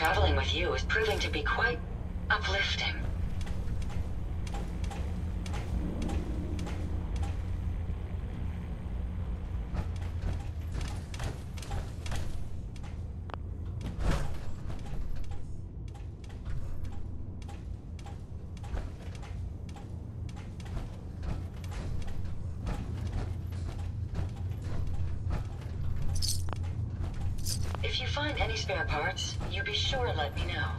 traveling with you is proving to be quite uplifting. If you find any spare parts, you be sure to let me know.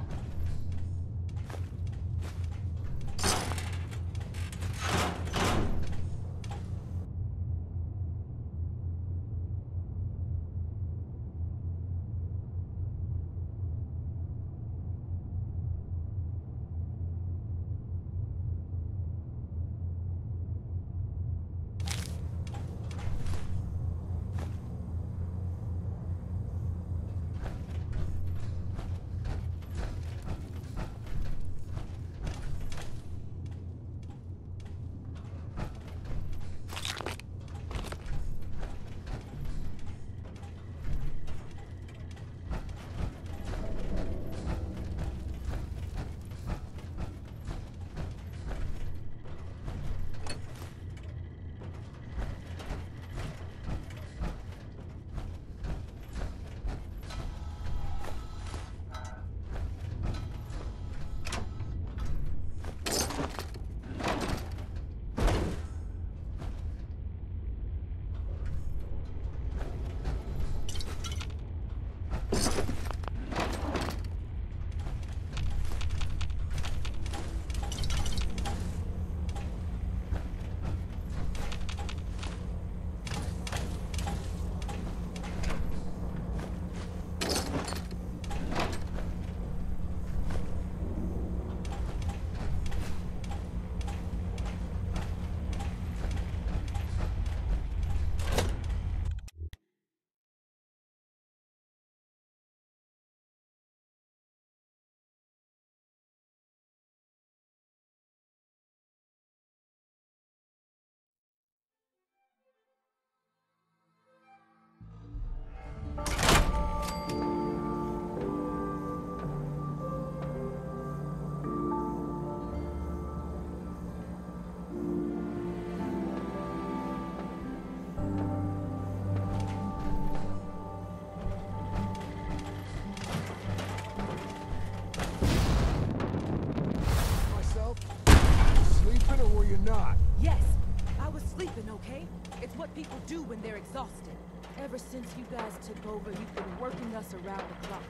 Okay? It's what people do when they're exhausted. Ever since you guys took over, you've been working us around the clock.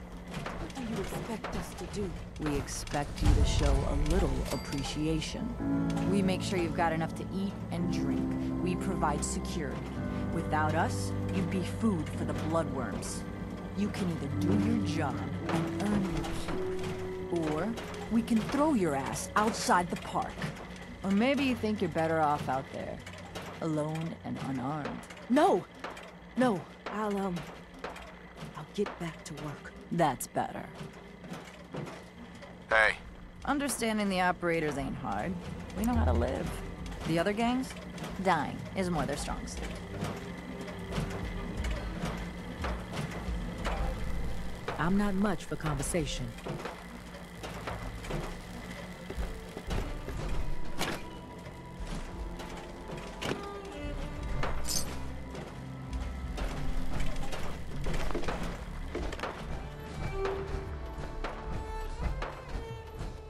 What do you expect us to do? We expect you to show a little appreciation. We make sure you've got enough to eat and drink. We provide security. Without us, you'd be food for the bloodworms. You can either do your job and earn your keep, or we can throw your ass outside the park. Or maybe you think you're better off out there, alone and unarmed. No! No, I'll get back to work. That's better. Hey. Understanding the operators ain't hard. We know how to live. The other gangs? Dying is more their strong suit. I'm not much for conversation.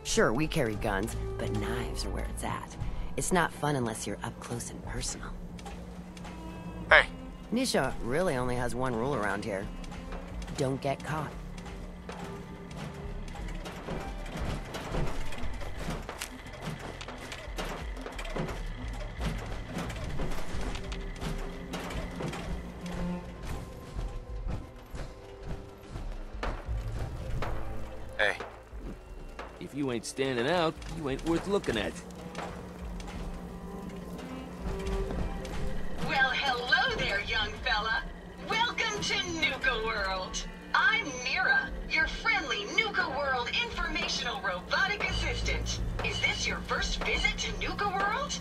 Sure, we carry guns, but knives are where it's at. It's not fun unless you're up close and personal. Hey. Nisha really only has one rule around here. Don't get caught. Hey. If you ain't standing out, you ain't worth looking at. Well, hello there, young fella. Welcome to nuka-world. I'm Mira, your friendly nuka-world informational robotic assistant. Is this your first visit to nuka-world?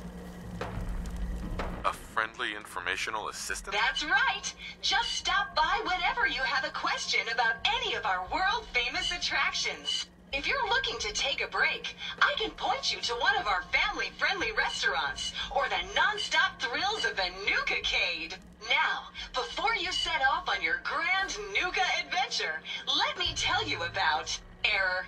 A friendly informational assistant? That's right. Just stop by whenever you have a question about any of our world-famous attractions. If you're looking to take a break, I can point you to one of our family-friendly restaurants, or the non-stop thrills of the Nuka-cade. Now, before you set off on your grand Nuka adventure, let me tell you about error.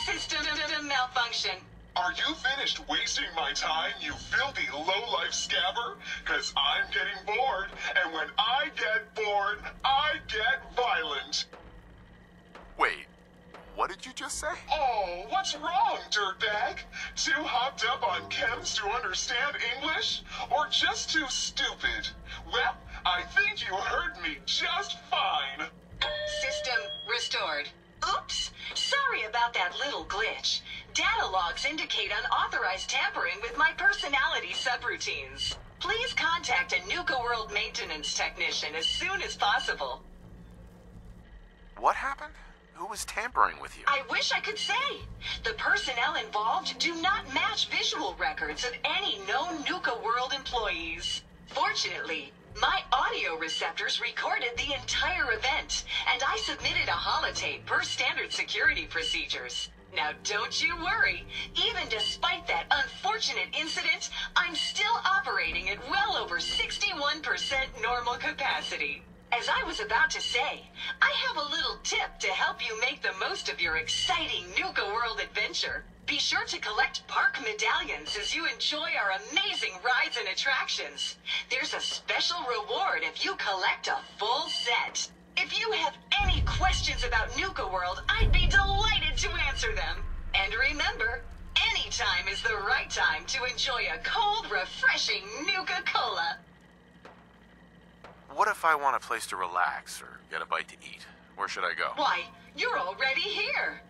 System malfunction. Are you finished wasting my time, you filthy low-life scabber? 'Cause I'm getting bored, and when I get bored, I get violent. Wait, what did you just say? Oh, what's wrong, dirtbag? Too hopped up on chems to understand English? Or just too stupid? Well, I think you heard me just fine. System restored. Oops! Sorry about that little glitch. Data logs indicate unauthorized tampering with my personality subroutines. Please contact a nuka-world maintenance technician as soon as possible. What happened? Who was tampering with you? I wish I could say. The personnel involved do not match visual records of any known nuka-world employees. Fortunately, my audio receptors recorded the entire event, and I submitted a holotape per standard security procedures. Now don't you worry, even despite that unfortunate incident, I'm still operating at well over 61% normal capacity. As I was about to say, I have a little tip to help you make the most of your exciting nuka-world adventure. Be sure to collect park medallions as you enjoy our amazing rides and attractions. There's a special reward if you collect a full set. If you have any questions about nuka-world, I'd be delighted to answer them. And remember, any time is the right time to enjoy a cold, refreshing Nuka-Cola. What if I want a place to relax or get a bite to eat? Where should I go? Why, you're already here.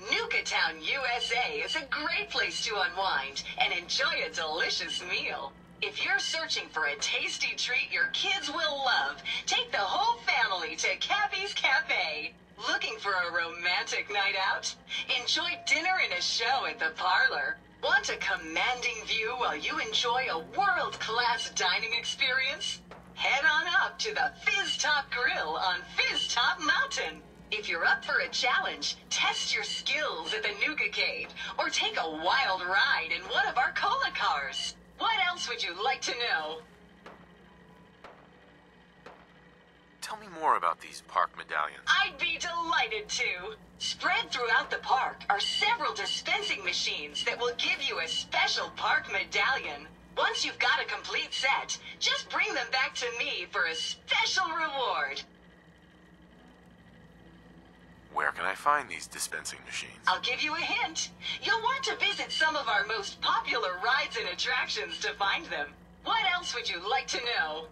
Nukatown, USA is a great place to unwind and enjoy a delicious meal. If you're searching for a tasty treat your kids will love, take the whole family to Cappy's Cafe. Looking for a romantic night out? Enjoy dinner and a show at the parlor. Want a commanding view while you enjoy a world-class dining experience? Head on up to the Fizz Top Grill on Fizz Top Mountain. If you're up for a challenge, test your skills at the Nuka-Cade, or take a wild ride in one of our cola cars. What else would you like to know? Tell me more about these park medallions. I'd be delighted to. Spread throughout the park are several dispensing machines that will give you a special park medallion. Once you've got a complete set, just bring them back to me for a special reward. Where can I find these dispensing machines? I'll give you a hint. You'll want to visit some of our most popular rides and attractions to find them. What else would you like to know?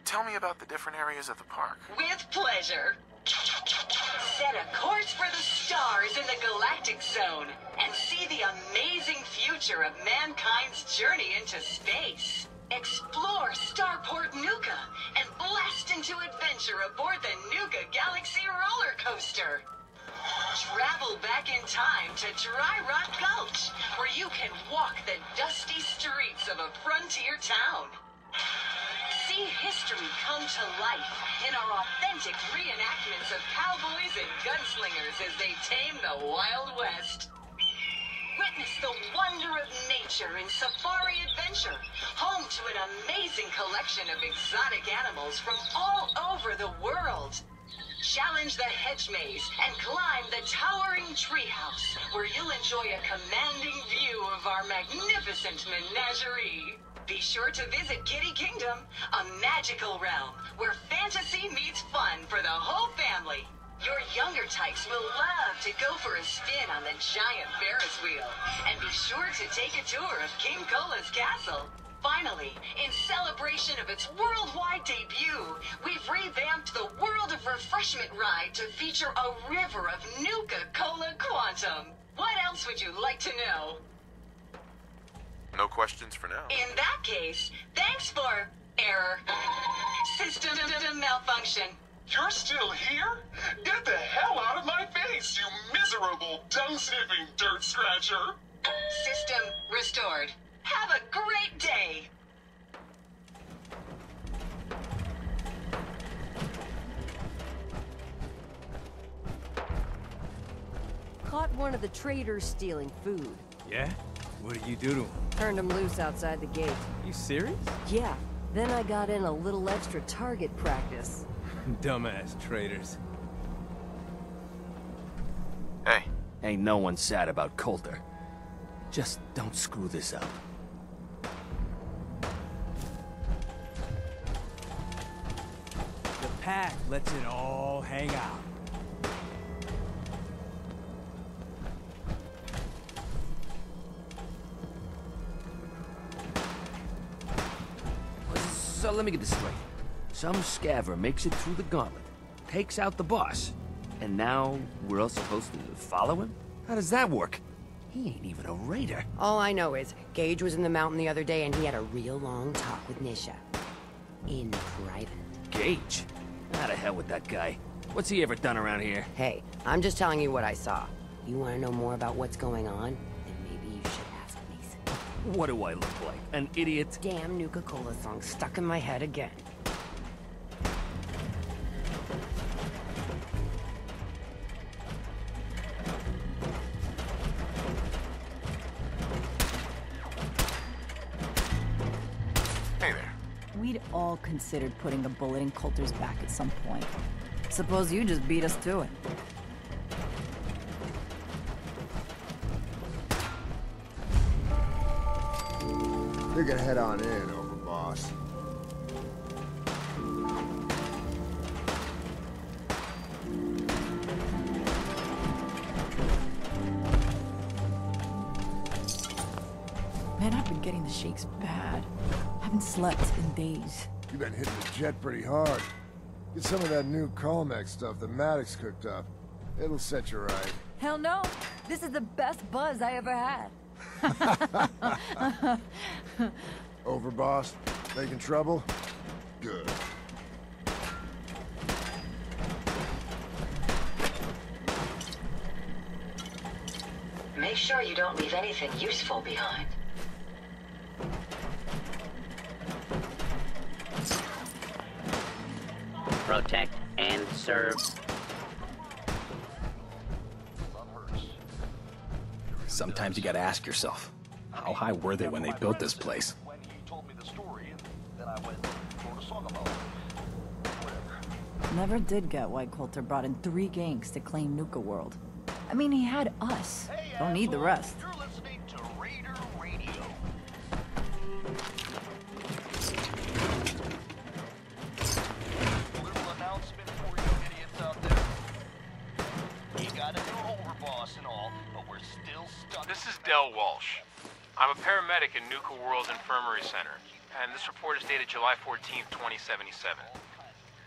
Tell me about the different areas of the park. With pleasure. Set a course for the stars in the galactic zone and see the amazing future of mankind's journey into space. Explore Starport Nuka and blast into adventure aboard the Nuka Galaxy roller coaster. Travel back in time to Dry Rock Gulch, where you can walk the dusty streets of a frontier town. See history come to life in our authentic reenactments of cowboys and gunslingers as they tame the Wild West. Witness the wonder of nature in Safari Adventure, home to an amazing collection of exotic animals from all over the world. Challenge the hedge maze and climb the towering treehouse, where you'll enjoy a commanding view of our magnificent menagerie. Be sure to visit Kitty Kingdom, a magical realm where fantasy meets fun for the whole family. Your younger types will love to go for a spin on the giant Ferris wheel. And be sure to take a tour of King Cola's castle. Finally, in celebration of its worldwide debut, we've revamped the World of Refreshment ride to feature a river of Nuka-Cola Quantum. What else would you like to know? No questions for now. In that case, thanks for error. System malfunction. You're still here? Get the hell out of my face, you miserable, dung-sniffing dirt scratcher! System restored. Have a great day! Caught one of the traders stealing food. Yeah? What did you do to him? Turned him loose outside the gate. You serious? Yeah. Then I got in a little extra target practice. Dumbass traders. Hey, Ain't no one sad about Coulter. Just don't screw this up. The pack lets it all hang out. So let me get this straight. Some scaver makes it through the gauntlet, takes out the boss, and now we're all supposed to follow him? How does that work? He ain't even a raider. All I know is, Gage was in the mountain the other day and he had a real long talk with Nisha. In private. Gage? How the hell with that guy? What's he ever done around here? Hey, I'm just telling you what I saw. You want to know more about what's going on? Then maybe you should ask Mason. What do I look like? An idiot? Damn Nuka-Cola song stuck in my head again. hey there. We'd all considered putting a bullet in Coulter's back at some point. Suppose you just beat us to it. You're gonna head on in, overboss. Man, I've been getting the shakes bad. Haven't slept in days. You've been hitting the jet pretty hard. Get some of that new Colmex stuff that Maddox cooked up. It'll set you right. Hell no! This is the best buzz I ever had. Overboss? Making trouble? Good. Make sure you don't leave anything useful behind. Protect and serve. Sometimes you gotta ask yourself, how high were they when they built this place? Never did get why Coulter brought in 3 gangs to claim nuka-world. I mean, he had us. Don't need the rest. You're listening to Raider Radio. Little announcement for you idiots out there. We got a new overboss and all, but we're still stuck. This is Del Walsh. I'm a paramedic in nuka-world's Infirmary Center, and this report is dated July 14th, 2077.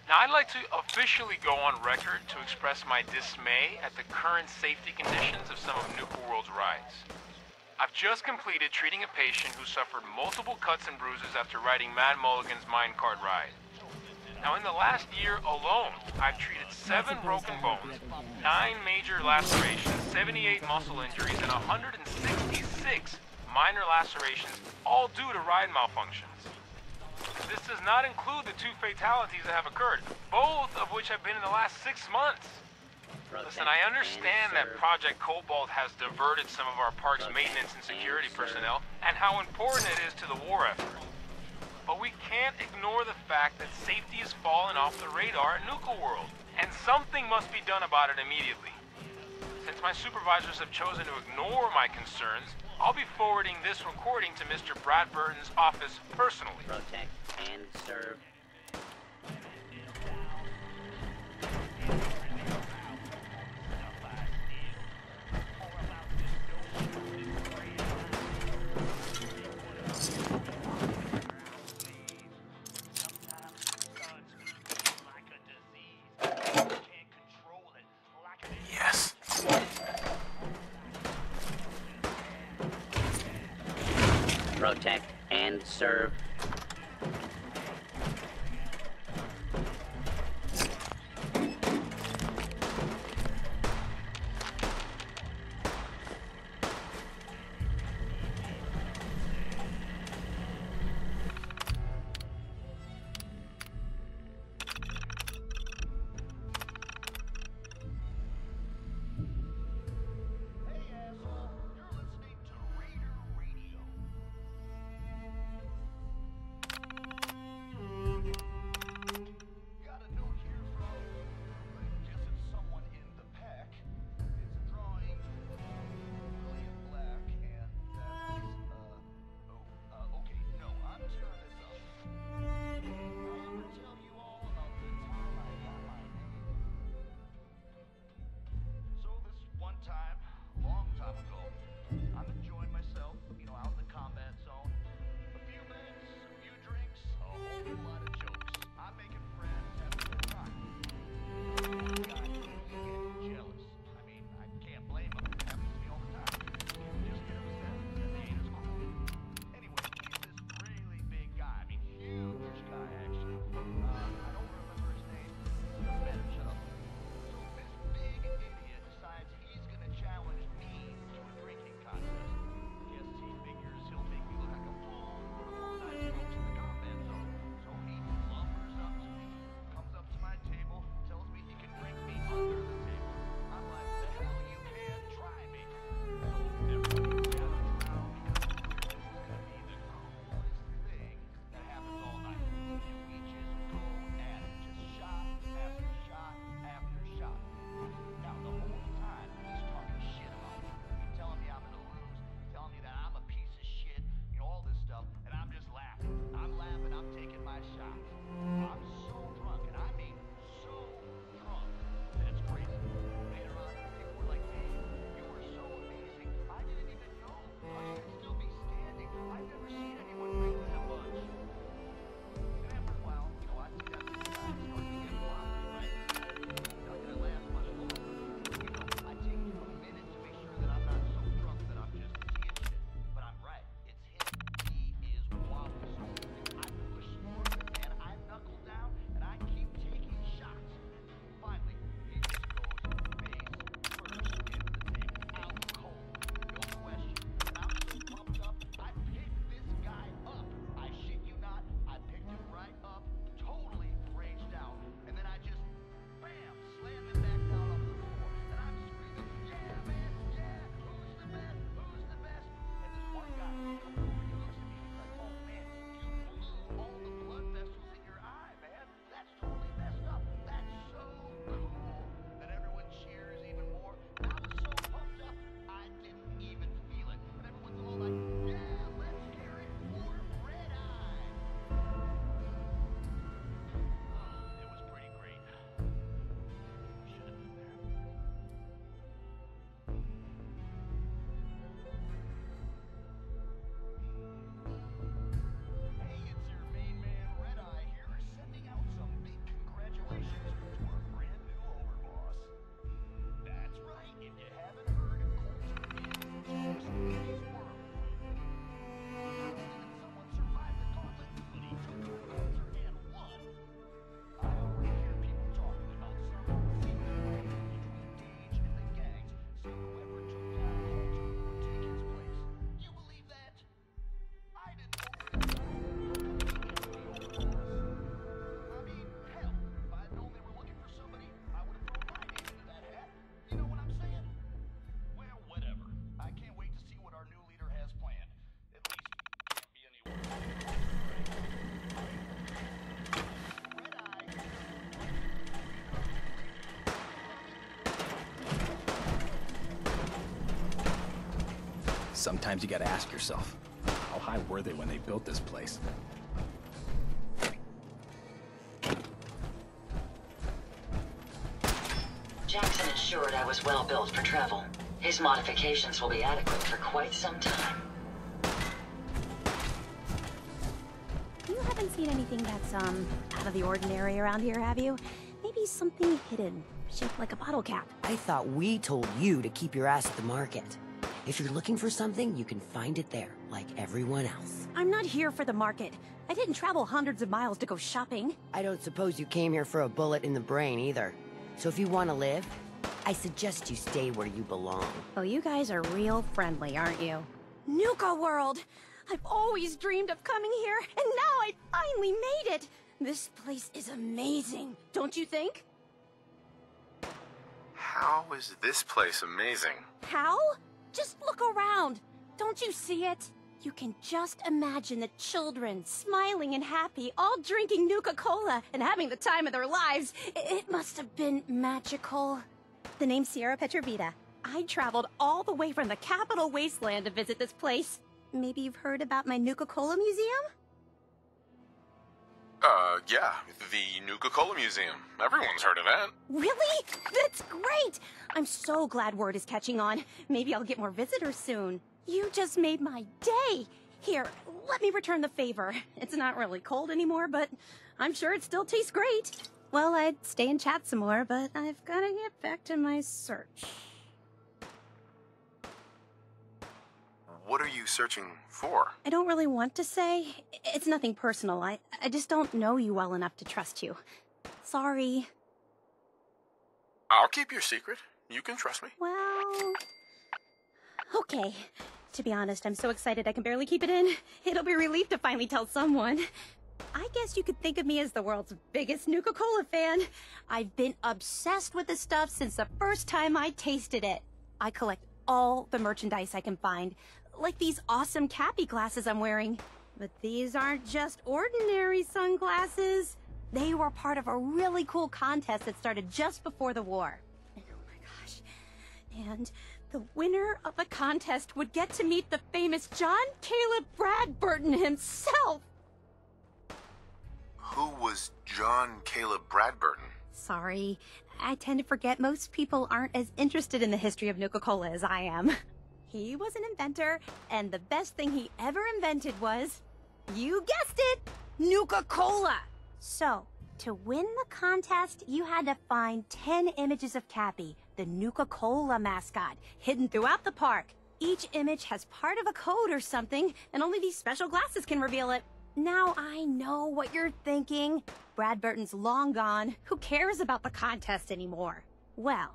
Now, I'd like to officially go on record to express my dismay at the current safety conditions of some of nuka-world's rides. I've just completed treating a patient who suffered multiple cuts and bruises after riding Mad Mulligan's minecart ride. Now, in the last year alone, I've treated 7 broken bones, 9 major lacerations, 78 muscle injuries, and 166 minor lacerations, all due to ride malfunctions. This does not include the 2 fatalities that have occurred, both of which have been in the last 6 months. Listen, I understand that Project Cobalt has diverted some of our park's maintenance and security personnel, and how important it is to the war effort. But we can't ignore the fact that safety has fallen off the radar at nuka-world, and something must be done about it immediately. Since my supervisors have chosen to ignore my concerns, I'll be forwarding this recording to Mr. Brad Burton's office personally. Protect and serve. Yes. Protect and serve. Sometimes you gotta ask yourself, how high were they when they built this place? Jackson ensured I was well built for travel. His modifications will be adequate for quite some time. You haven't seen anything that's, out of the ordinary around here, have you? Maybe something hidden, shaped like a bottle cap. I thought we told you to keep your ass at the market. If you're looking for something, you can find it there, like everyone else. I'm not here for the market. I didn't travel hundreds of miles to go shopping. I don't suppose you came here for a bullet in the brain, either. So if you want to live, I suggest you stay where you belong. Oh, you guys are real friendly, aren't you? nuka-world! I've always dreamed of coming here, and now I finally made it! This place is amazing, don't you think? How is this place amazing? How? Just look around. Don't you see it? You can just imagine the children, smiling and happy, all drinking Nuka-Cola and having the time of their lives. It must have been magical. The name's Sierra Petrovita. I traveled all the way from the capital wasteland to visit this place. Maybe you've heard about my Nuka-Cola museum? Yeah, the Nuka-Cola Museum. Everyone's heard of that. Really? That's great! I'm so glad word is catching on. Maybe I'll get more visitors soon. You just made my day! Here, let me return the favor. It's not really cold anymore, but I'm sure it still tastes great. Well, I'd stay and chat some more, but I've gotta get back to my search. What are you searching for? I don't really want to say. It's nothing personal. I just don't know you well enough to trust you. Sorry. I'll keep your secret. You can trust me. Well... okay. To be honest, I'm so excited I can barely keep it in. It'll be a relief to finally tell someone. I guess you could think of me as the world's biggest Nuka-Cola fan. I've been obsessed with this stuff since the first time I tasted it. I collect all the merchandise I can find, like these awesome Cappy glasses I'm wearing. But these aren't just ordinary sunglasses. They were part of a really cool contest that started just before the war. And oh my gosh. And the winner of the contest would get to meet the famous John Caleb Bradburton himself. Who was John Caleb Bradburton? Sorry, I tend to forget most people aren't as interested in the history of Nuka-Cola as I am. He was an inventor, and the best thing he ever invented was, you guessed it, Nuka-Cola! So, to win the contest, you had to find 10 images of Cappy, the Nuka-Cola mascot, hidden throughout the park. Each image has part of a code or something, and only these special glasses can reveal it. Now I know what you're thinking. Bradburton's long gone. Who cares about the contest anymore? Well,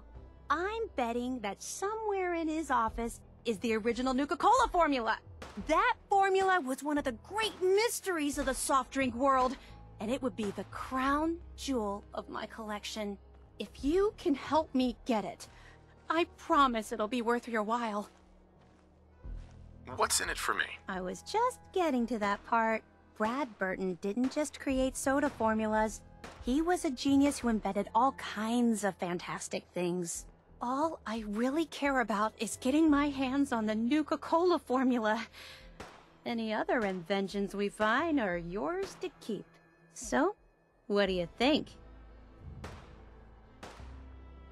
I'm betting that somewhere in his office is the original Nuka-Cola formula. That formula was one of the great mysteries of the soft drink world, and it would be the crown jewel of my collection. If you can help me get it, I promise it'll be worth your while. What's in it for me? I was just getting to that part. Bradburton didn't just create soda formulas. He was a genius who invented all kinds of fantastic things. All I really care about is getting my hands on the Nuka-Cola formula. Any other inventions we find are yours to keep. So, what do you think?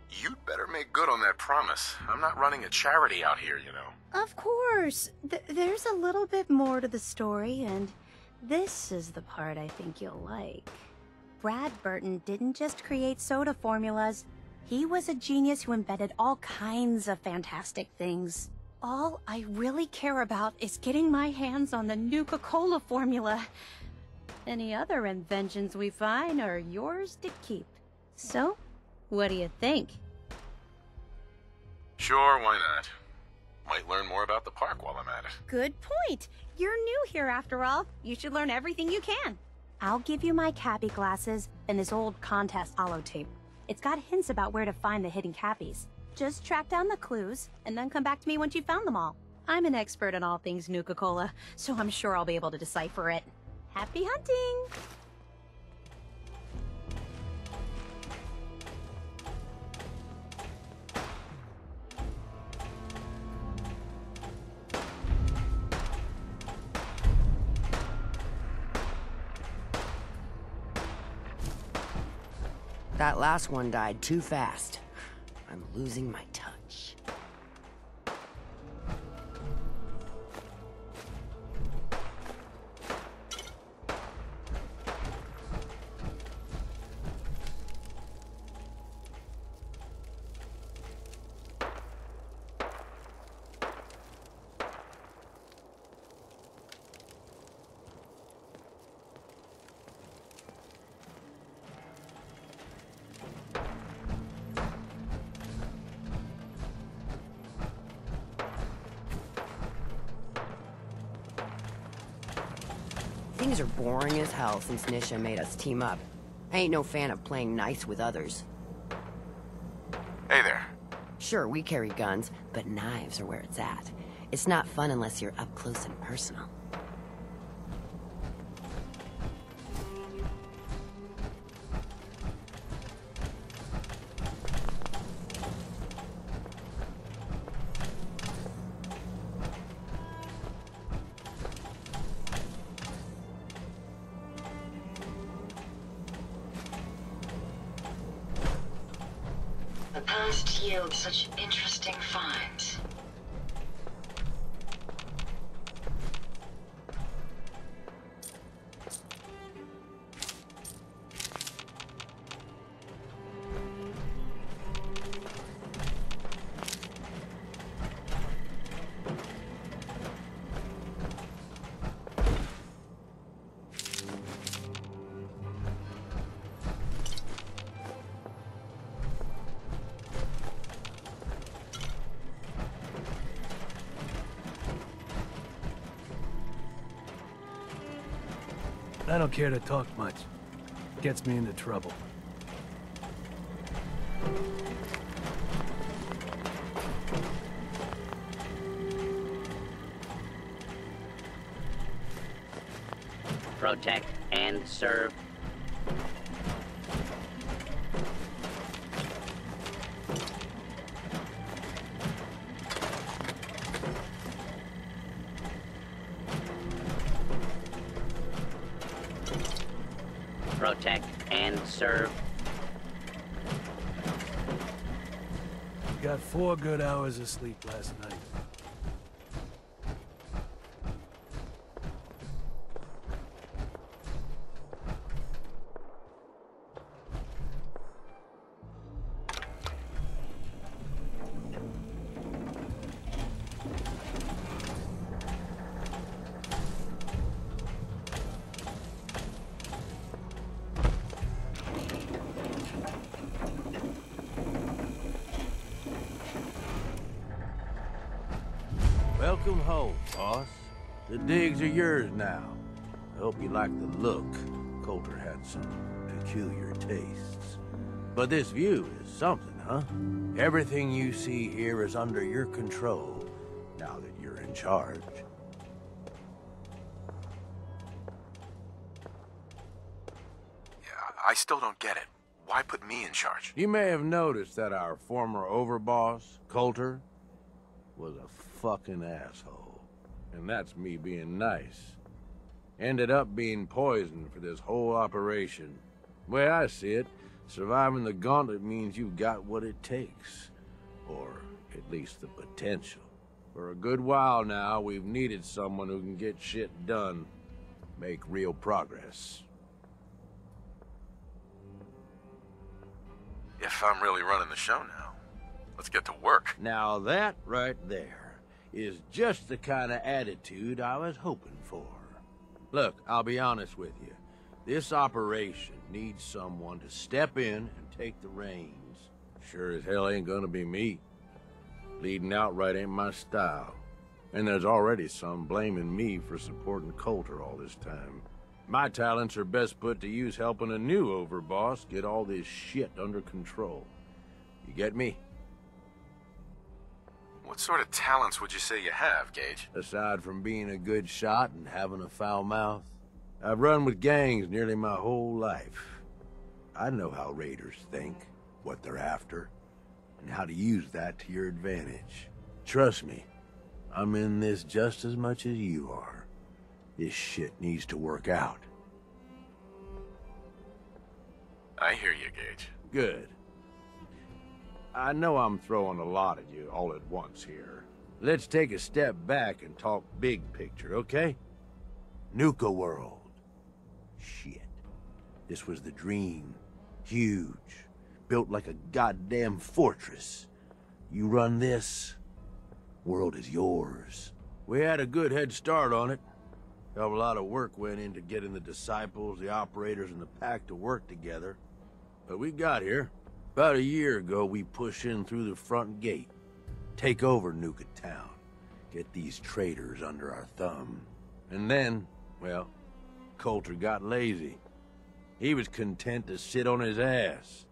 You'd better make good on that promise. I'm not running a charity out here, you know. Of course. There's a little bit more to the story, and this is the part I think you'll like. Bradburton didn't just create soda formulas. He was a genius who invented all kinds of fantastic things. All I really care about is getting my hands on the Nuka-Cola formula. Any other inventions we find are yours to keep. So, what do you think? Sure, why not? Might learn more about the park while I'm at it. Good point. You're new here after all. You should learn everything you can. I'll give you my Cappy glasses and this old contest holotape. It's got hints about where to find the hidden Cappies. Just track down the clues, and then come back to me once you've found them all. I'm an expert in all things Nuka-Cola, so I'm sure I'll be able to decipher it. Happy hunting! That last one died too fast. I'm losing my touch. Things are boring as hell since Nisha made us team up. I ain't no fan of playing nice with others. Hey there. Sure, we carry guns, but knives are where it's at. It's not fun unless you're up close and personal. The past yields such interesting finds. I don't care to talk much. Gets me into trouble. Protect and serve. Protect and serve. Got 4 good hours of sleep last night. Welcome home, boss. The digs are yours now. I hope you like the look. Coulter had some peculiar tastes. But this view is something, huh? Everything you see here is under your control, now that you're in charge. Yeah, I still don't get it. Why put me in charge? You may have noticed that our former overboss, Coulter, was a fucking asshole. And that's me being nice. Ended up being poisoned for this whole operation. The way I see it, surviving the gauntlet means you've got what it takes. Or at least the potential. For a good while now, we've needed someone who can get shit done. Make real progress. If I'm really running the show now, let's get to work. Now that right there is just the kind of attitude I was hoping for. Look, I'll be honest with you. This operation needs someone to step in and take the reins. Sure as hell ain't gonna be me. Leading outright ain't my style. And there's already some blaming me for supporting Coulter all this time. My talents are best put to use helping a new overboss get all this shit under control. You get me? What sort of talents would you say you have, Gage? Aside from being a good shot and having a foul mouth, I've run with gangs nearly my whole life. I know how raiders think, what they're after, and how to use that to your advantage. Trust me, I'm in this just as much as you are. This shit needs to work out. I hear you, Gage. Good. I know I'm throwing a lot at you all at once here. Let's take a step back and talk big picture, okay? Nuka-world. Shit. This was the dream. Huge. Built like a goddamn fortress. You run this, world is yours. We had a good head start on it. A lot of work went into getting the disciples, the operators, and the pack to work together. But we got here. About a year ago, we pushed in through the front gate. Take over Nuka Town. Get these traitors under our thumb. And then, well, Coulter got lazy. He was content to sit on his ass.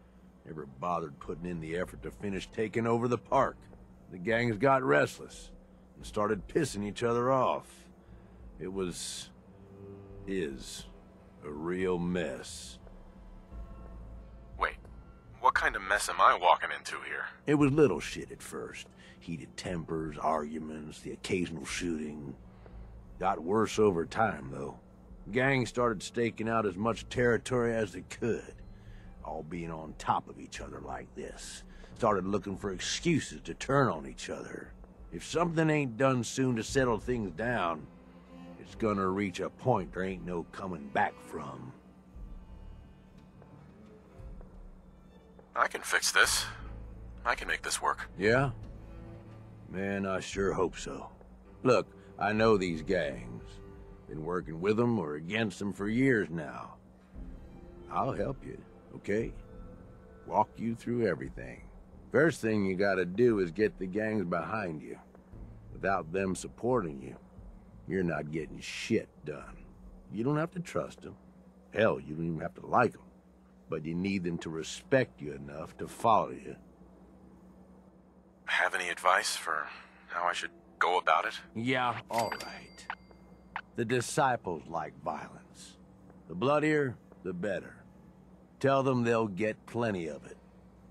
Never bothered putting in the effort to finish taking over the park. The gangs got restless and started pissing each other off. It is a real mess. Wait, what kind of mess am I walking into here? It was little shit at first. Heated tempers, arguments, the occasional shooting. Got worse over time, though. Gangs started staking out as much territory as they could. All being on top of each other like this. Started looking for excuses to turn on each other. If something ain't done soon to settle things down, it's gonna reach a point there ain't no coming back from. I can fix this. I can make this work. Yeah? Man, I sure hope so. Look, I know these gangs. Been working with them or against them for years now. I'll help you, okay? Walk you through everything. First thing you gotta do is get the gangs behind you. Without them supporting you, you're not getting shit done. You don't have to trust them. Hell, you don't even have to like them. But you need them to respect you enough to follow you. Have any advice for how I should go about it? Yeah, all right. The disciples like violence. The bloodier, the better. Tell them they'll get plenty of it.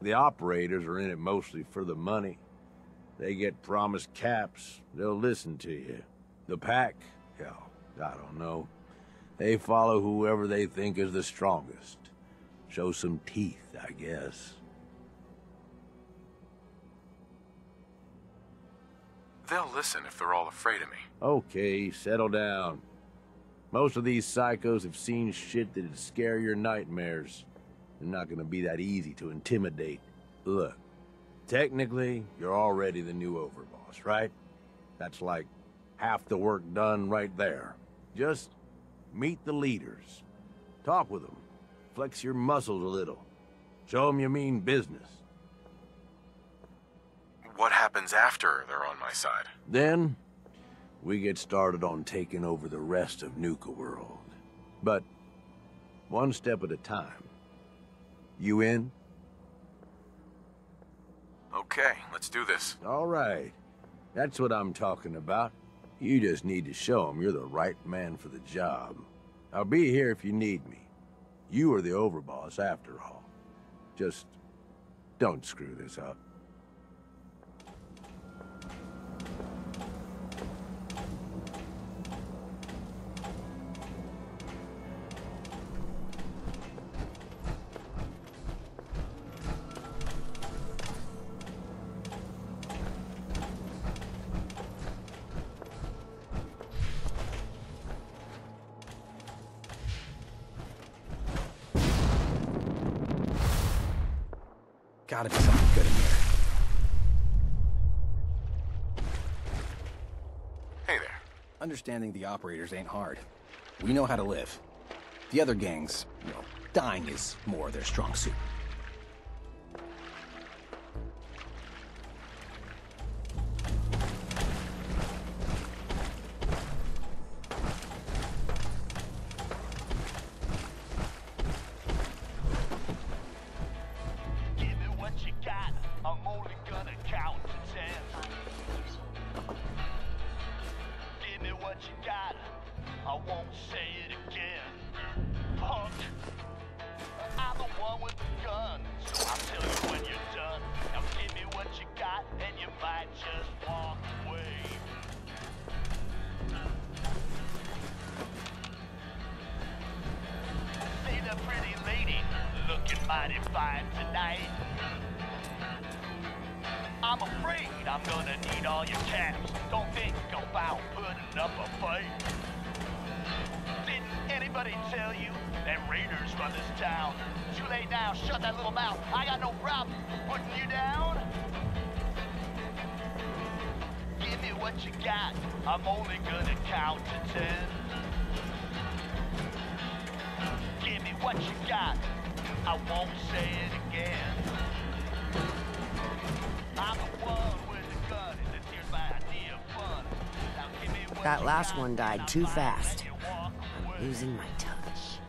The operators are in it mostly for the money. They get promised caps, they'll listen to you. The pack, hell, I don't know. They follow whoever they think is the strongest. Show some teeth, I guess. They'll listen if they're all afraid of me. Okay, settle down. Most of these psychos have seen shit that'd scare your nightmares. They're not gonna be that easy to intimidate. Look, technically, you're already the new overboss, right? That's like half the work done right there. Just meet the leaders. Talk with them. Flex your muscles a little. Show them you mean business. What happens after they're on my side? Then, we get started on taking over the rest of nuka-world. But, one step at a time. You in? Okay, let's do this. All right. That's what I'm talking about. You just need to show them you're the right man for the job. I'll be here if you need me. You are the overboss after all. Just don't screw this up. Gotta be something good in here. Hey there. Understanding the operators ain't hard. We know how to live. The other gangs, well, dying is more their strong suit. My mighty fine tonight. I'm afraid I'm gonna need all your caps. Don't think about putting up a fight. Didn't anybody tell you that raiders run this town? Too late now, shut that little mouth. I got no problem putting you down. Give me what you got. I'm only gonna count to 10. Give me what you got. I won't say it again. I'm the one with the gun, and here's my idea of fun. Now give me what That you last got, one died too fast. I'm losing my touch.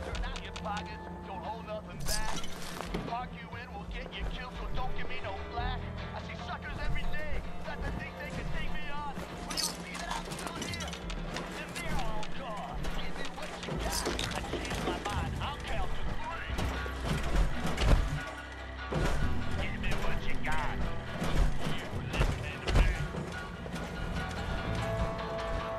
Turn out your pockets, don't hold nothing back. Park you in will get you killed, so don't give me no flack. I see suckers every day that they think they can take me on. Will you see that I'm still here? And they're all gone. Give me what you got. I changed my mind. I'll count to 3. Give me what you got. You listening to me?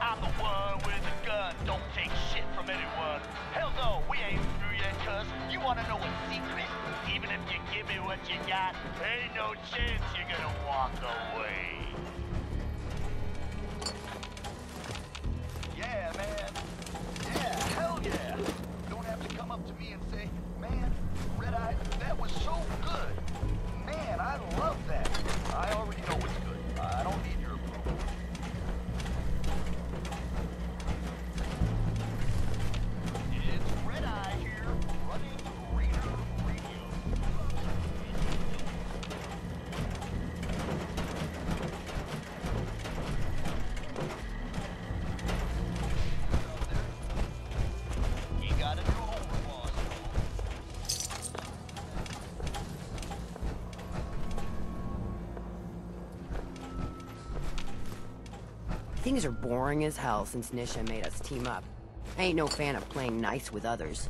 I'm the one with the gun. Don't take shit from anyone. Hell no, we ain't through yet, cuz you wanna know what's secret? Even if you give me what you got, ain't no chance you're gonna walk away. Yeah, man. Yeah, hell yeah. Don't have to come up to me and say, man, Red Eye, that was so good. Man, I love that. I already know it's good. I don't need your approval. It's Red Eye here, running Raider Radio. You got a new overboss. Things are boring as hell since Nisha made us team up. I ain't no fan of playing nice with others.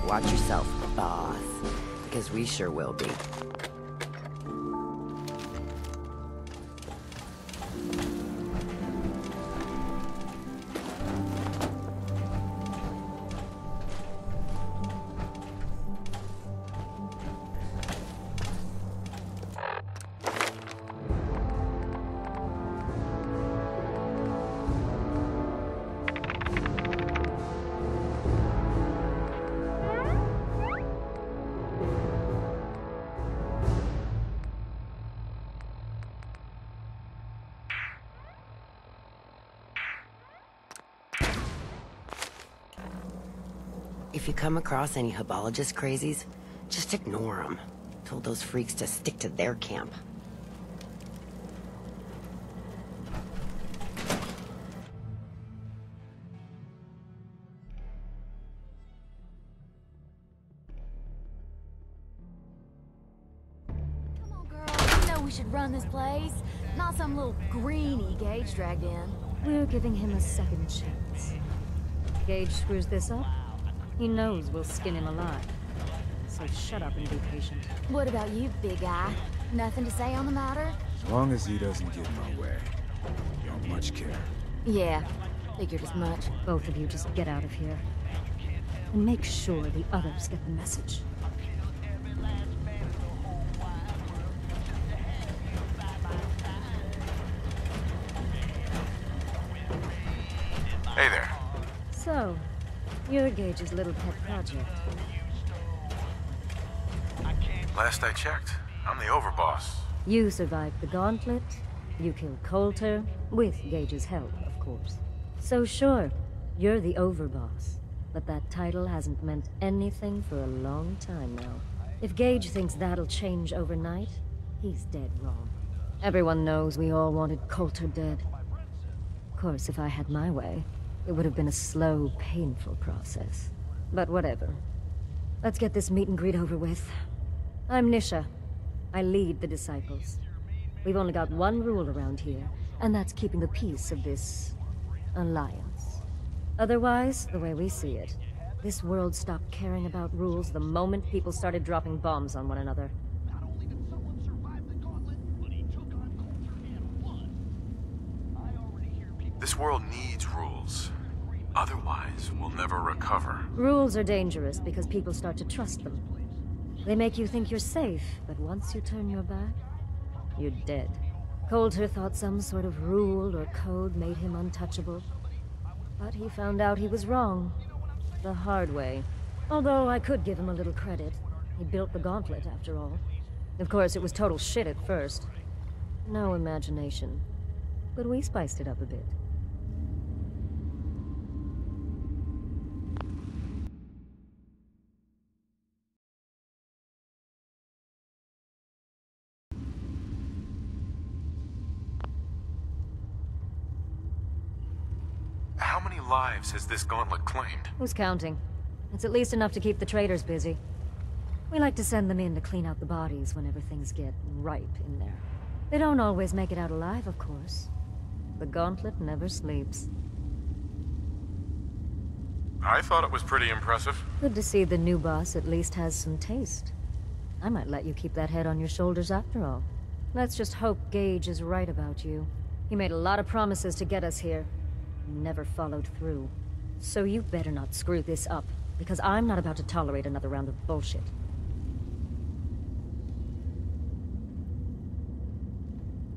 Watch yourself, boss, because we sure will be. If you come across any Hebologist crazies, just ignore them. Told those freaks to stick to their camp. Come on, girl. You know we should run this place. Not some little greenie Gage dragged in. We're giving him a second chance. Gage screws this up, he knows we'll skin him alive. So shut up and be patient. What about you, big guy? Nothing to say on the matter? As long as he doesn't get in my way. Don't much care. Yeah, figured as much. Both of you just get out of here. And make sure the others get the message. Hey there. So, you're Gage's little pet project. Last I checked, I'm the overboss. You survived the gauntlet, you killed Coulter, with Gage's help, of course. So sure, you're the overboss, but that title hasn't meant anything for a long time now. If Gage thinks that'll change overnight, he's dead wrong. Everyone knows we all wanted Coulter dead. Of course, if I had my way, it would have been a slow, painful process. But whatever. Let's get this meet and greet over with. I'm Nisha. I lead the Disciples. We've only got one rule around here, and that's keeping the peace of this alliance. Otherwise, the way we see it, This world stopped caring about rules the moment people started dropping bombs on one another. This world needs rules. Otherwise, we'll never recover. Rules are dangerous because people start to trust them. They make you think you're safe, but once you turn your back, you're dead. Coulter thought some sort of rule or code made him untouchable. But he found out he was wrong. The hard way. Although I could give him a little credit. He built the gauntlet, after all. Of course, it was total shit at first. No imagination. But we spiced it up a bit. How many lives has this gauntlet claimed? Who's counting? It's at least enough to keep the traders busy. We like to send them in to clean out the bodies whenever things get ripe in there. They don't always make it out alive, of course. The gauntlet never sleeps. I thought it was pretty impressive. Good to see the new boss at least has some taste. I might let you keep that head on your shoulders after all. Let's just hope Gage is right about you. He made a lot of promises to get us here. Never followed through. So you better not screw this up, because I'm not about to tolerate another round of bullshit.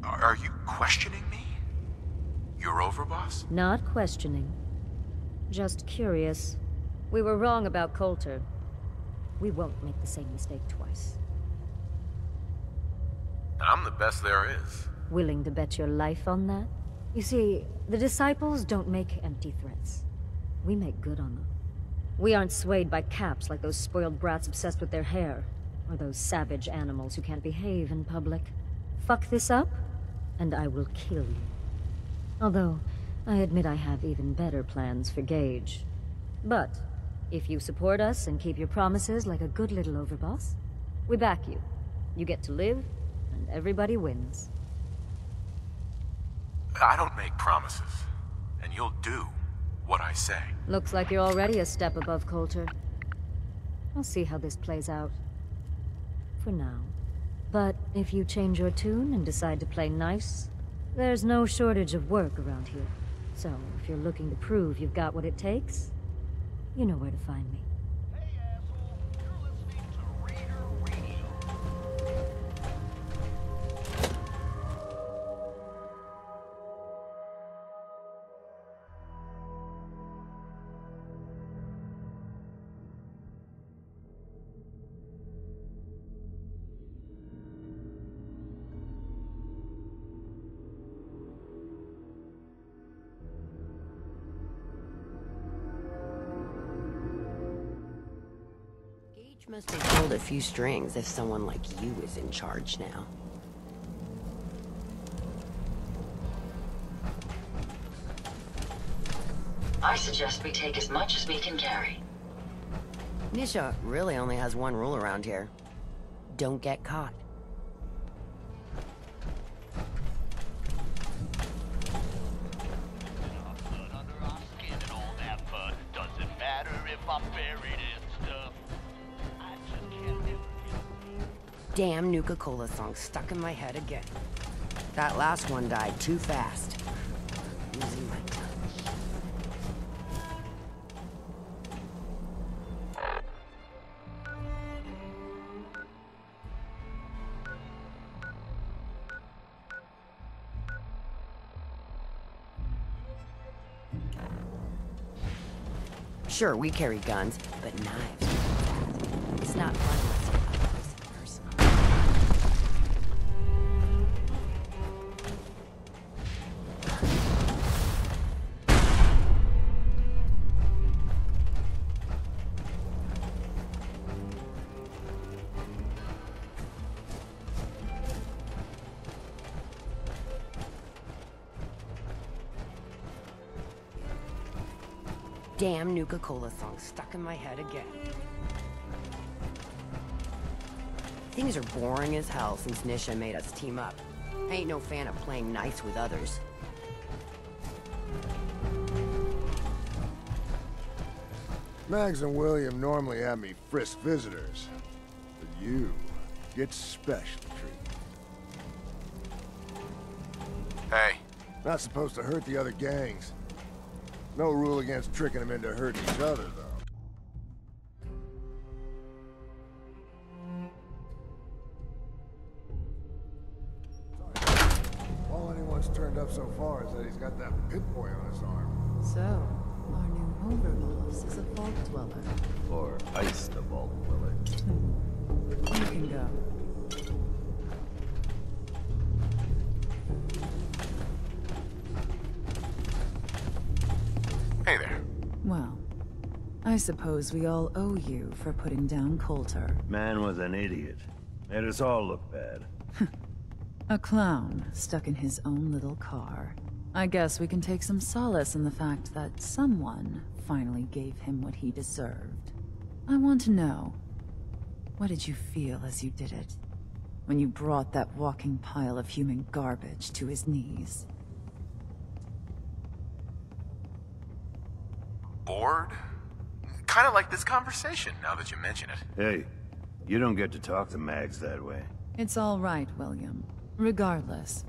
Are you questioning me? You're overboss? Not questioning. Just curious. We were wrong about Coulter. We won't make the same mistake twice. I'm the best there is. Willing to bet your life on that? You see, the Disciples don't make empty threats. We make good on them. We aren't swayed by caps like those spoiled brats obsessed with their hair, or those savage animals who can't behave in public. Fuck this up, and I will kill you. Although, I admit I have even better plans for Gage. But, if you support us and keep your promises like a good little overboss, we back you. You get to live, and everybody wins. I don't make promises, and you'll do what I say. Looks like you're already a step above Coulter. I'll see how this plays out. For now. But if you change your tune and decide to play nice, there's no shortage of work around here. So, if you're looking to prove you've got what it takes, you know where to find me. Must have pulled a few strings if someone like you is in charge now. I suggest we take as much as we can carry. Nisha really only has one rule around here. Don't get caught. Damn Nuka-Cola song stuck in my head again. That last one died too fast. Losing my touch. Sure, we carry guns, but knives. It's not fun unless you're up close and personal. Damn Nuka-Cola song stuck in my head again. Things are boring as hell since Nisha made us team up. I ain't no fan of playing nice with others. Mags and William normally have me frisk visitors, but you get special treatment. Hey. Not supposed to hurt the other gangs. No rule against tricking them into hurting each other, though. All anyone's turned up so far is that he's got that pit boy on his arm. So, our new overboss is a vault dweller. Or ice the vault dweller. You can go. Hey there. Well, I suppose we all owe you for putting down Coulter. Man was an idiot. Made us all look bad. A clown stuck in his own little car. I guess we can take some solace in the fact that someone finally gave him what he deserved. I want to know, what did you feel as you did it? When you brought that walking pile of human garbage to his knees? Bored? Kind of like this conversation, now that you mention it. Hey, you don't get to talk to Mags that way. It's all right, William. Regardless,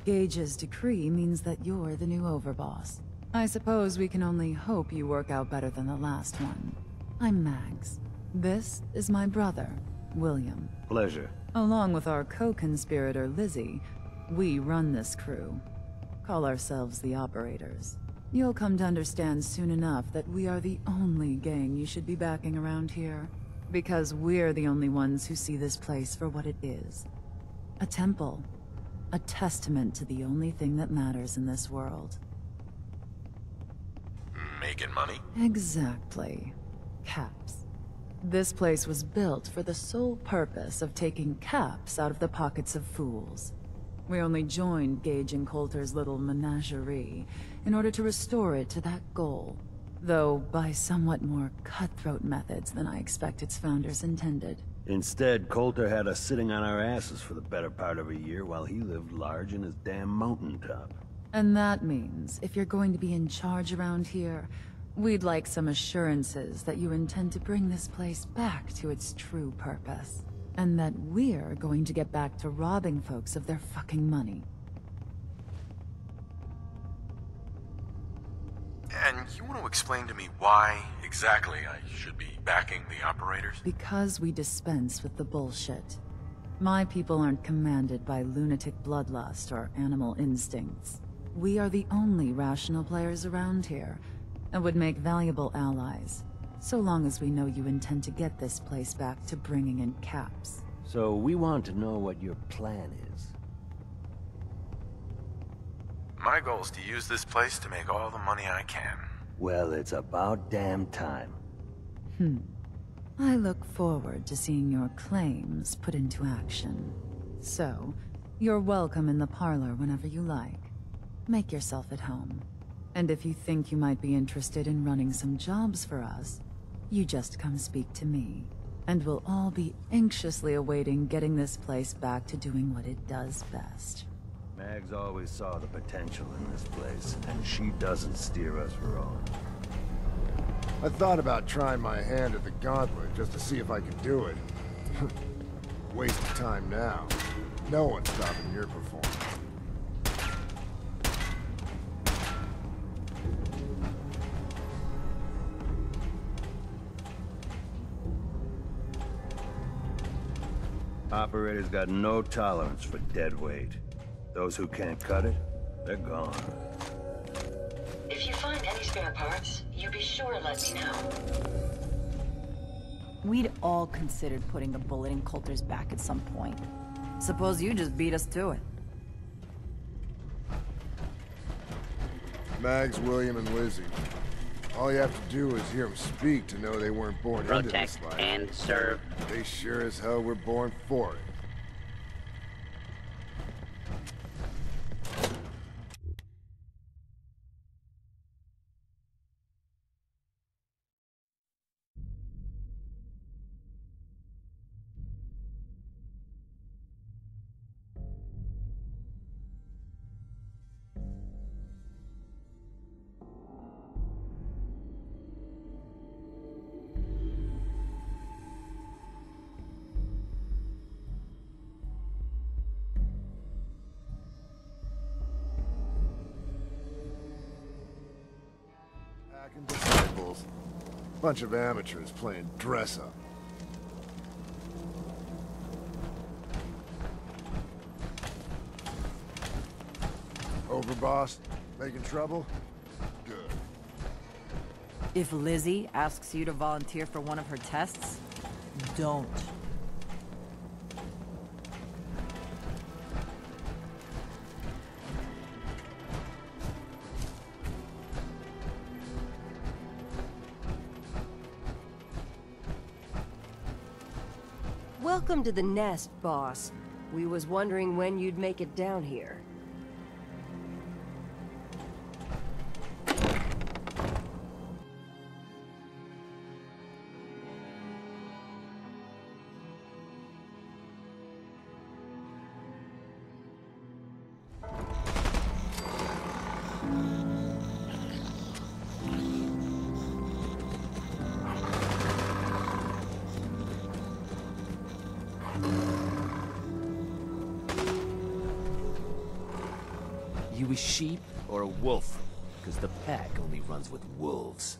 Gage's decree means that you're the new overboss. I suppose we can only hope you work out better than the last one. I'm Mags. This is my brother, William. Pleasure. Along with our co-conspirator, Lizzie, we run this crew. Call ourselves the Operators. You'll come to understand soon enough that we are the only gang you should be backing around here. Because we're the only ones who see this place for what it is. A temple. A testament to the only thing that matters in this world. Making money? Exactly. Caps. This place was built for the sole purpose of taking caps out of the pockets of fools. We only joined Gage and Coulter's little menagerie in order to restore it to that goal, though by somewhat more cutthroat methods than I expect its founders intended. Instead, Coulter had us sitting on our asses for the better part of a year while he lived large in his damn mountaintop. And that means, if you're going to be in charge around here, we'd like some assurances that you intend to bring this place back to its true purpose. And that we're going to get back to robbing folks of their fucking money. And you want to explain to me why exactly I should be backing the Operators? Because we dispense with the bullshit. My people aren't commanded by lunatic bloodlust or animal instincts. We are the only rational players around here, and would make valuable allies, so long as we know you intend to get this place back to bringing in caps. So we want to know what your plan is. My goal is to use this place to make all the money I can. Well, it's about damn time. I look forward to seeing your claims put into action. So, you're welcome in the parlor whenever you like. Make yourself at home. And if you think you might be interested in running some jobs for us, you just come speak to me. And we'll all be anxiously awaiting getting this place back to doing what it does best. Mags always saw the potential in this place, and she doesn't steer us wrong. I thought about trying my hand at the gauntlet just to see if I could do it. Waste of time now. No one's stopping your performance. Operators got no tolerance for dead weight. Those who can't cut it, they're gone. If you find any spare parts, you be sure to let me know. We'd all considered putting a bullet in Coulter's back at some point. Suppose you just beat us to it. Mags, William, and Lizzie. All you have to do is hear them speak to know they weren't born into this Protect life. and serve. They sure as hell were born for it. fools. Bunch of amateurs playing dress-up. Overboss? Making trouble? Good. If Lizzie asks you to volunteer for one of her tests, don't. Welcome to the nest, boss. We was wondering when you'd make it down here. You a sheep or a wolf? Because the pack only runs with wolves.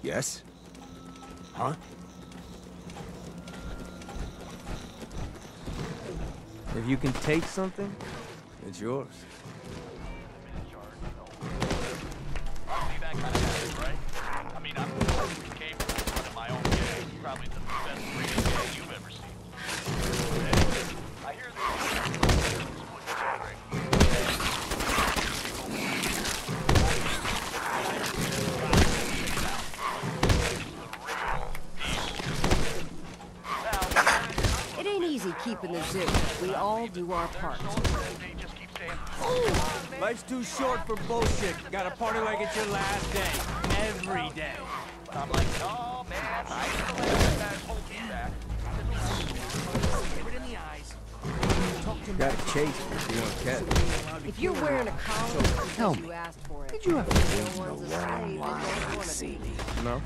Yes? Huh? If you can take something, it's yours. It ain't easy keeping the zoo. We all do our part. Life's too short for bullshit. Gotta party like it's your last day. Every day. But I'm like, no, man, I ain't gonna let you guys hold me back. Give it in the eyes. Gotta chase me if you want to catch. If you're wearing a collar, Tell you me, asked for it. did you have to wait No in a one's a long slave line that don't to wanna see be. me? No?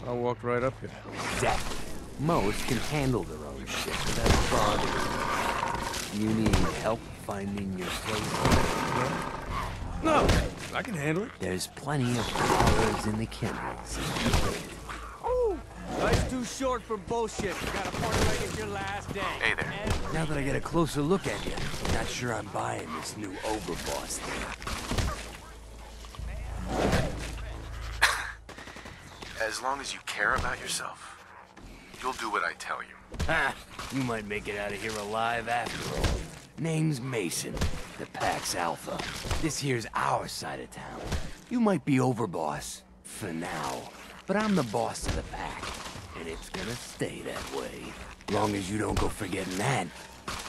I walked right up here. Exactly. Most can handle their own shit without bothering. You need help finding your place? No, I can handle it. There's plenty of collars in the kennels. Life's too short for bullshit. Gotta party like it's your last day. Hey there. Now that I get a closer look at you, I'm not sure I'm buying this new overboss thing. As long as you care about yourself, you'll do what I tell you. Ha! You might make it out of here alive after all. Name's Mason, the Pack's Alpha. This here's our side of town. You might be overboss, for now, but I'm the boss of the Pack, and it's gonna stay that way. Long as you don't go forgetting that,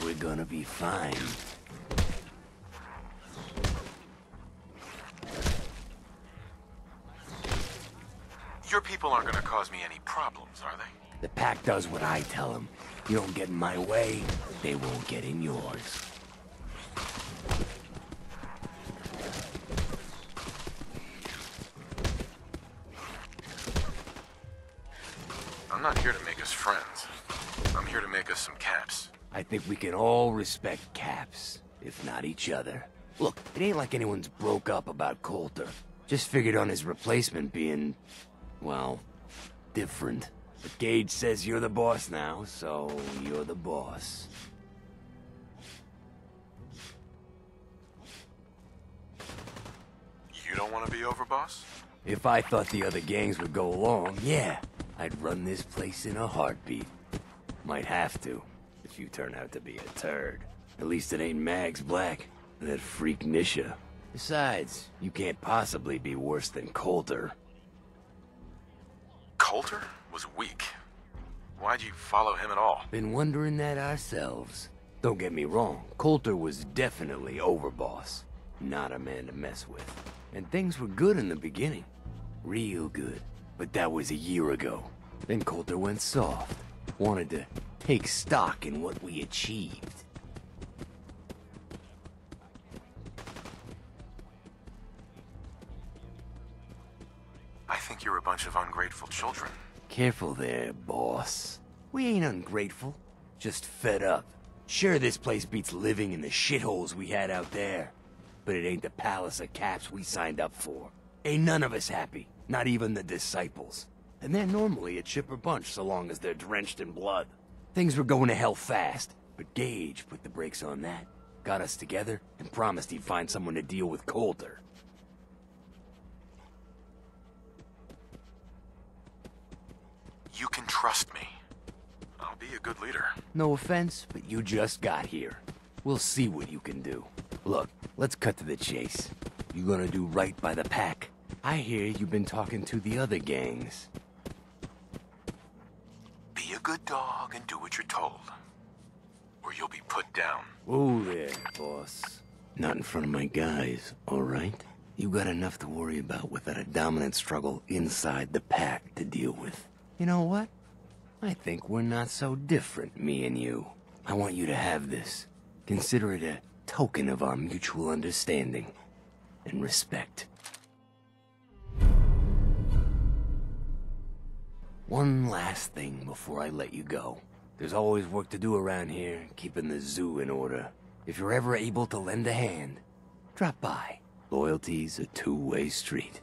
we're gonna be fine. Your people aren't gonna cause me any problems, are they? The Pack does what I tell them. You don't get in my way, they won't get in yours. I'm not here to make us friends. I'm here to make us some caps. I think we can all respect Caps, if not each other. Look, it ain't like anyone's broke up about Coulter. Just figured on his replacement being, well, different. But Gage says you're the boss now, so you're the boss. You don't want to be overboss? If I thought the other gangs would go along, yeah, I'd run this place in a heartbeat. Might have to, if you turn out to be a turd. At least it ain't Mags Black, that freak Nisha. Besides, you can't possibly be worse than Coulter. Coulter was weak. Why'd you follow him at all? Been wondering that ourselves. Don't get me wrong, Coulter was definitely overboss. Not a man to mess with. And things were good in the beginning. Real good. But that was a year ago. Then Coulter went soft. Wanted to take stock in what we achieved. I think think you're a bunch of ungrateful children. Careful there, boss. We ain't ungrateful, just fed up. Sure, this place beats living in the shitholes we had out there, but it ain't the palace of caps we signed up for. Ain't none of us happy, not even the disciples. And they're normally a chipper bunch so long as they're drenched in blood. Things were going to hell fast, but Gage put the brakes on that, got us together, and promised he'd find someone to deal with Coulter. You can trust me. I'll be a good leader. No offense, but you just got here. We'll see what you can do. Look, let's cut to the chase. You gonna do right by the pack? I hear you've been talking to the other gangs. Be a good dog and do what you're told, or you'll be put down. Whoa there, boss. Not in front of my guys, all right? You got enough to worry about without a dominant struggle inside the pack to deal with. You know what? I think we're not so different, me and you. I want you to have this. Consider it a token of our mutual understanding and respect. One last thing before I let you go. There's always work to do around here, keeping the zoo in order. If you're ever able to lend a hand, drop by. Loyalty's a two-way street.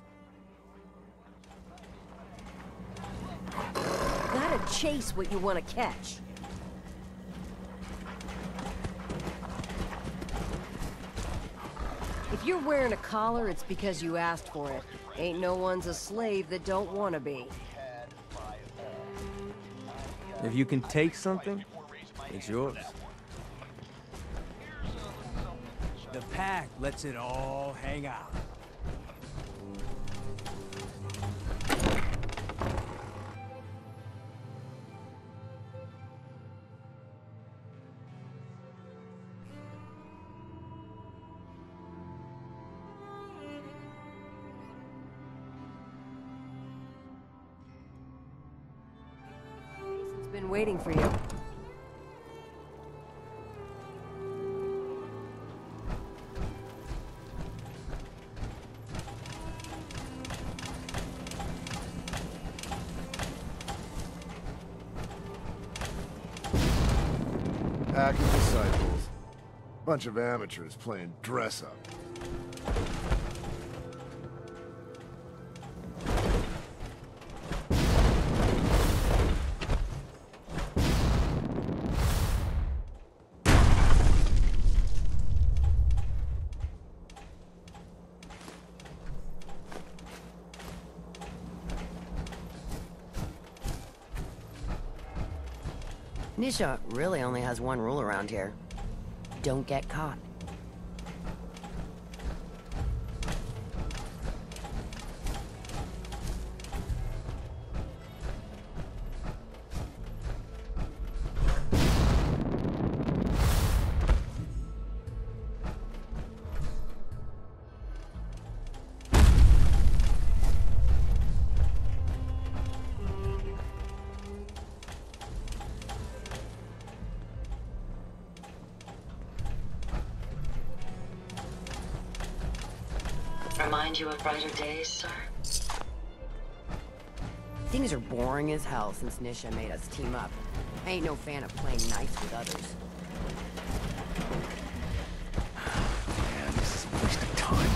Gotta chase what you want to catch. If you're wearing a collar, it's because you asked for it. Ain't no one's a slave that don't want to be. If you can take something, it's yours. The pack lets it all hang out. Been waiting for you. Pack of disciples. Bunch of amateurs playing dress-up. Nisha really only has one rule around here. Don't get caught. Remind you of brighter days, sir? Things are boring as hell since Nisha made us team up. I ain't no fan of playing nice with others. Yeah, this is a waste of time.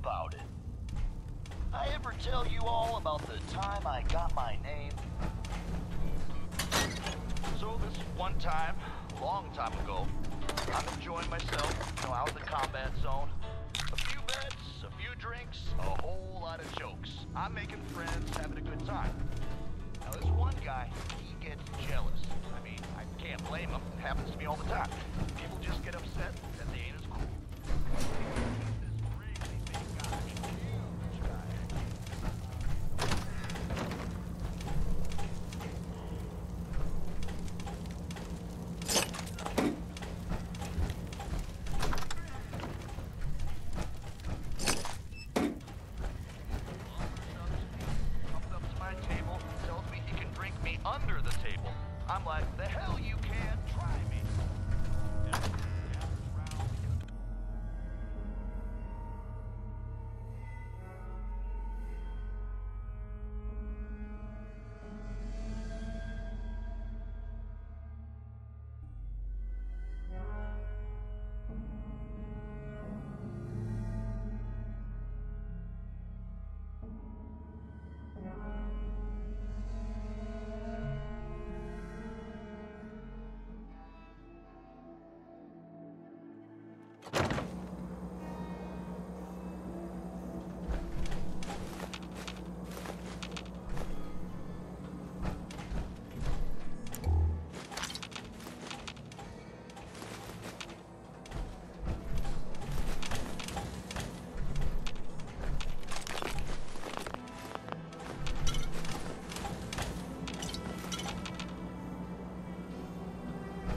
about it. I ever tell you all about the time I got my name? So this one time, long time ago, I'm enjoying myself, out in the combat zone. A few bets, a few drinks, a whole lot of jokes. I'm making friends, having a good time. Now this one guy, he gets jealous. I mean, I can't blame him. It happens to me all the time. People just get upset that they ain't as cool. This really big guy, huge guy. Under the table. I'm like, the hell you can't try me.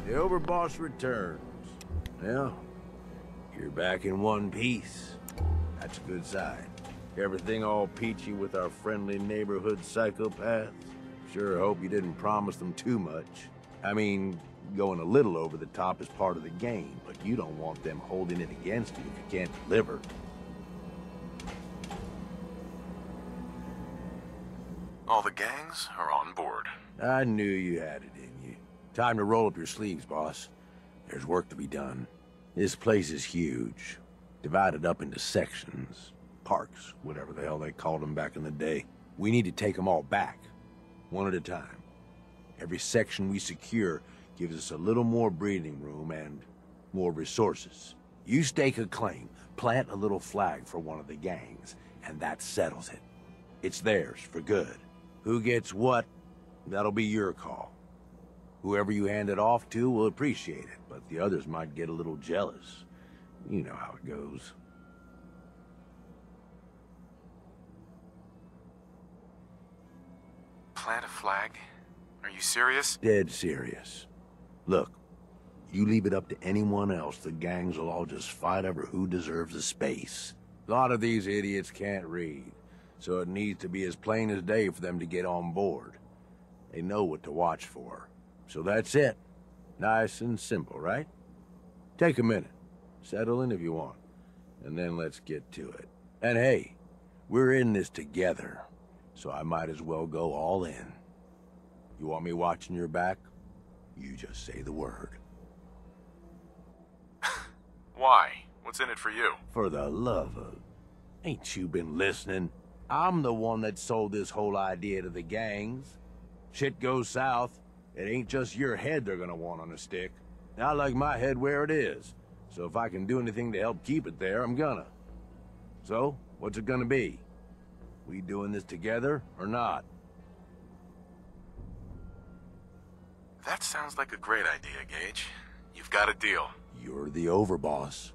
The overboss returns. Well, you're back in one piece. That's a good sign. Everything all peachy with our friendly neighborhood psychopaths? Sure hope you didn't promise them too much. I mean, going a little over the top is part of the game, but you don't want them holding it against you if you can't deliver. All the gangs are on board. I knew you had it in you. Time to roll up your sleeves, boss. There's work to be done. This place is huge. Divided up into sections. Parks, whatever the hell they called them back in the day. We need to take them all back. One at a time. Every section we secure gives us a little more breathing room and more resources. You stake a claim, plant a little flag for one of the gangs, and that settles it. It's theirs for good. Who gets what, that'll be your call. Whoever you hand it off to will appreciate it, but the others might get a little jealous. You know how it goes. Plant a flag? Are you serious? Dead serious. Look, you leave it up to anyone else, the gangs will all just fight over who deserves the space. A lot of these idiots can't read, so it needs to be as plain as day for them to get on board. They know what to watch for. So that's it. Nice and simple, right? Take a minute. Settle in if you want. And then let's get to it. And hey, we're in this together, so I might as well go all in. You want me watching your back? You just say the word. Why? What's in it for you? For the love of... Ain't you been listening? I'm the one that sold this whole idea to the gangs. Shit goes south, it ain't just your head they're gonna want on a stick. I like my head where it is, so if I can do anything to help keep it there, I'm gonna. So, what's it gonna be? We doing this together, or not? That sounds like a great idea, Gage. You've got a deal. You're the overboss.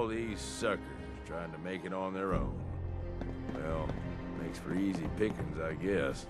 all these suckers trying to make it on their own. Well, makes for easy pickings, I guess.